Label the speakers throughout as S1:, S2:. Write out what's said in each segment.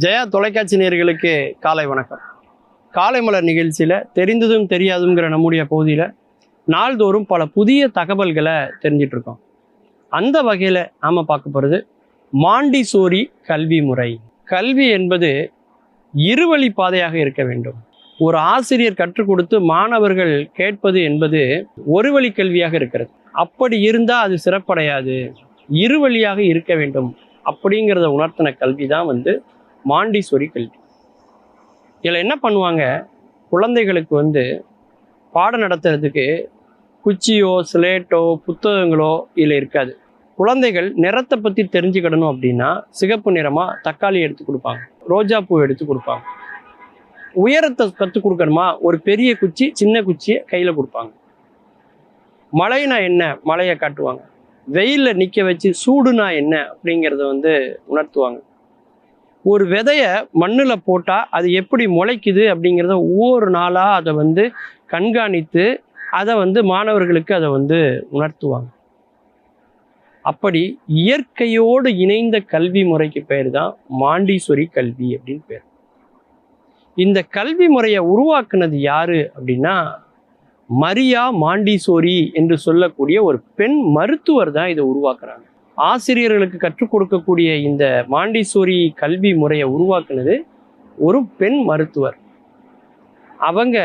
S1: ஜெயா தொலைக்காட்சி நேயர்களுக்கு காலை வணக்கம். காலை மலர் நிகழ்ச்சியில் தெரிந்ததும் தெரியாதுங்கிற நம்முடைய பகுதியில் நாள்தோறும் பல புதிய தகவல்களை தெரிஞ்சிட்டு இருக்கோம். அந்த வகையில் நாம் பார்க்க போகிறது மாண்டிசோரி கல்வி முறை. கல்வி என்பது இருவழி பாதையாக இருக்க வேண்டும். ஒரு ஆசிரியர் கற்றுக் கொடுத்து மாணவர்கள் கேட்பது என்பது ஒரு வழி கல்வியாக இருக்கிறது. அப்படி இருந்தால் அது சிறப்படையாது, இருவழியாக இருக்க வேண்டும் அப்படிங்கிறத உணர்த்தின கல்வி தான் மாண்டிசோரி கல்வி. இதில் என்ன பண்ணுவாங்க, குழந்தைகளுக்கு பாடம் நடத்துறதுக்கு குச்சியோ ஸ்லேட்டோ புத்தகங்களோ இதில் இருக்காது. குழந்தைகள் நிறத்தை பற்றி தெரிஞ்சுக்கிடணும் அப்படின்னா சிகப்பு நிறமாக தக்காளி எடுத்து கொடுப்பாங்க, ரோஜா பூ எடுத்து கொடுப்பாங்க. உயரத்தை கற்றுக் கொடுக்கணுமா, ஒரு பெரிய குச்சி சின்ன குச்சியை கையில் கொடுப்பாங்க. மழைனா என்ன, மழையை காட்டுவாங்க. வெயிலில் நிற்க வச்சு சூடுனா என்ன அப்படிங்கிறத உணர்த்துவாங்க. ஒரு விதைய மண்ணில் போட்டால் அது எப்படி முளைக்குது அப்படிங்கிறத ஒவ்வொரு நாளாக அதை கண்காணித்து அதை மாணவர்களுக்கு அதை உணர்த்துவாங்க. அப்படி இயற்கையோடு இணைந்த கல்வி முறைக்கு பேர் தான் மாண்டிசோரி கல்வி அப்படின்னு பேர். இந்த கல்வி முறையை உருவாக்குனது யாரு அப்படின்னா மரியா மாண்டிசோரி என்று சொல்லக்கூடிய ஒரு பெண் மருத்துவர் தான் இதை உருவாக்குறாங்க. ஆசிரியர்களுக்கு கற்றுக் கொடுக்கக்கூடிய இந்த மாண்டிசோரி கல்வி முறையை உருவாக்குனது ஒரு பெண் மருத்துவர். அவங்க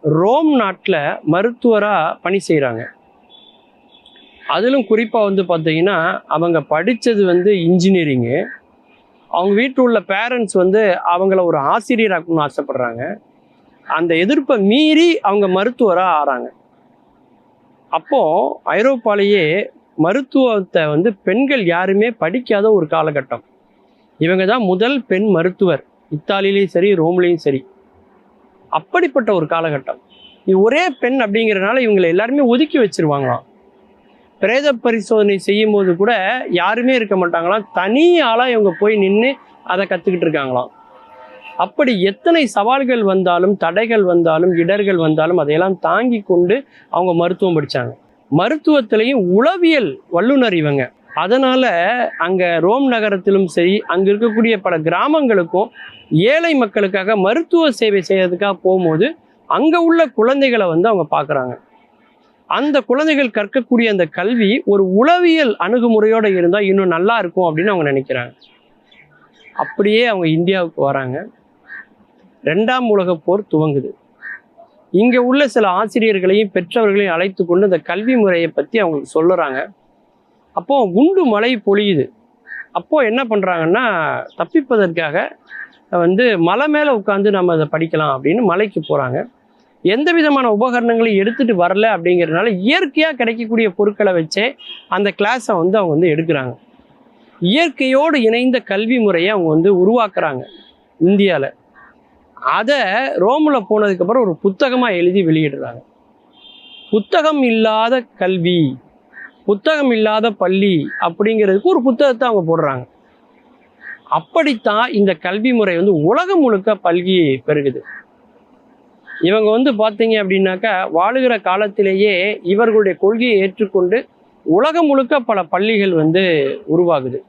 S1: ரோம் நாட்டில் மருத்துவராக பணி செய்கிறாங்க. அதிலும் குறிப்பாக பார்த்தீங்கன்னா அவங்க படித்தது இன்ஜினியரிங்கு. அவங்க வீட்டில் உள்ள பேரண்ட்ஸ் அவங்கள ஒரு ஆசிரியராகணும்னு ஆசைப்படுறாங்க. அந்த எதிர்ப்பை மீறி அவங்க மருத்துவராக ஆகிறாங்க. அப்போது ஐரோப்பாலேயே மருத்துவத்தை பெண்கள் யாருமே படிக்காத ஒரு காலகட்டம். இவங்க தான் முதல் பெண் மருத்துவர், இத்தாலியிலையும் சரி ரோம்லேயும் சரி. அப்படிப்பட்ட ஒரு காலகட்டம். இது ஒரே பெண் அப்படிங்கிறதுனால இவங்களை எல்லாருமே ஒதுக்கி வச்சிருவாங்களாம். பிரேத பரிசோதனை செய்யும் போது கூட யாருமே இருக்க மாட்டாங்களாம். தனி ஆளாக இவங்க போய் நின்று அதை கற்றுக்கிட்டு இருக்காங்களாம். அப்படி எத்தனை சவால்கள் வந்தாலும், தடைகள் வந்தாலும், இடர்கள் வந்தாலும் அதையெல்லாம் தாங்கி கொண்டு அவங்க மருத்துவம் படித்தாங்க. மருத்துவத்திலையும் உளவியல் வல்லுநர் இவங்க. அதனால அங்க ரோம் நகரத்திலும் சரி, அங்க இருக்கக்கூடிய பல கிராமங்களுக்கும் ஏழை மக்களுக்காக மருத்துவ சேவை செய்யறதுக்காக போகும்போது அங்க உள்ள குழந்தைகளை அவங்க பார்க்குறாங்க. அந்த குழந்தைகள் கற்கக்கூடிய அந்த கல்வி ஒரு உளவியல் அணுகுமுறையோடு இருந்தால் இன்னும் நல்லா இருக்கும் அப்படின்னு அவங்க நினைக்கிறாங்க. அப்படியே அவங்க இந்தியாவுக்கு வராங்க. 2ஆம் உலகப் போர் துவங்குது. இங்கே உள்ள சில ஆசிரியர்களையும் பெற்றவர்களையும் அழைத்து கொண்டு இந்த கல்வி முறையை பற்றி அவங்களுக்கு சொல்லுறாங்க. அப்போது குண்டு மழை பொழியுது. அப்போது என்ன பண்ணுறாங்கன்னா, தப்பிப்பதற்காக மலை மேலே உட்காந்து நம்ம அதை படிக்கலாம் அப்படின்னு மலைக்கு போகிறாங்க. எந்த விதமான உபகரணங்களையும் எடுத்துகிட்டு வரல அப்படிங்கிறதுனால இயற்கையாக கிடைக்கக்கூடிய பொருட்களை வச்சே அந்த கிளாஸை அவங்க எடுக்கிறாங்க. இயற்கையோடு இணைந்த கல்வி முறையை அவங்க உருவாக்குறாங்க இந்தியாவில். அதை ரோமில் போனதுக்கப்புறம் ஒரு புத்தகமாக எழுதி வெளியிடுறாங்க. புத்தகம் இல்லாத கல்வி, புத்தகம் இல்லாத பள்ளி அப்படிங்கிறதுக்கு ஒரு புத்தகத்தை அவங்க போடுறாங்க. அப்படித்தான் இந்த கல்வி முறை உலகம் முழுக்க பல்கி பெருகுது. இவங்க பார்த்தீங்க அப்படின்னாக்கா வாழுகிற காலத்திலேயே இவர்களுடைய கொள்கையை ஏற்றுக்கொண்டு உலகம் முழுக்க பல பள்ளிகள் உருவாகுது.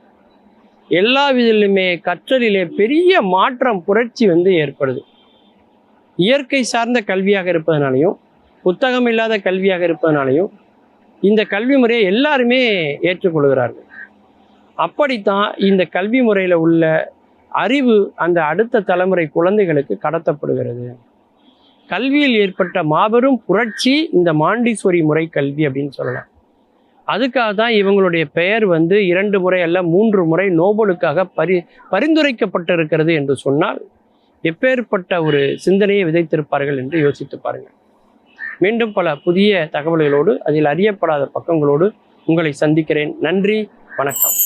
S1: எல்லா விதிலுமே கற்றலிலே பெரிய மாற்றம், புரட்சி ஏற்படுது. இயற்கை சார்ந்த கல்வியாக இருப்பதனாலையும் புத்தகம் இல்லாத கல்வியாக இருப்பதனாலையும் இந்த கல்வி முறையை எல்லாருமே ஏற்றுக்கொள்கிறார்கள். அப்படித்தான் இந்த கல்வி முறையில் உள்ள அறிவு அந்த அடுத்த தலைமுறை குழந்தைகளுக்கு கடத்தப்படுகிறது. கல்வியில் ஏற்பட்ட மாபெரும் புரட்சி இந்த மாண்டிசோரி முறை கல்வி அப்படின்னு சொல்லலாம். அதுக்காக தான் இவங்களுடைய பெயர் 2 முறை அல்ல 3 முறை நோபலுக்காக பரிந்துரைக்கப்பட்டிருக்கிறது என்று சொன்னால் எப்பேற்பட்ட ஒரு சிந்தனையை விதைத்திருப்பார்கள் என்று யோசித்து பாருங்கள். மீண்டும் பல புதிய தகவல்களோடு, அதில் அறியப்படாத பக்கங்களோடு உங்களை சந்திக்கிறேன். நன்றி, வணக்கம்.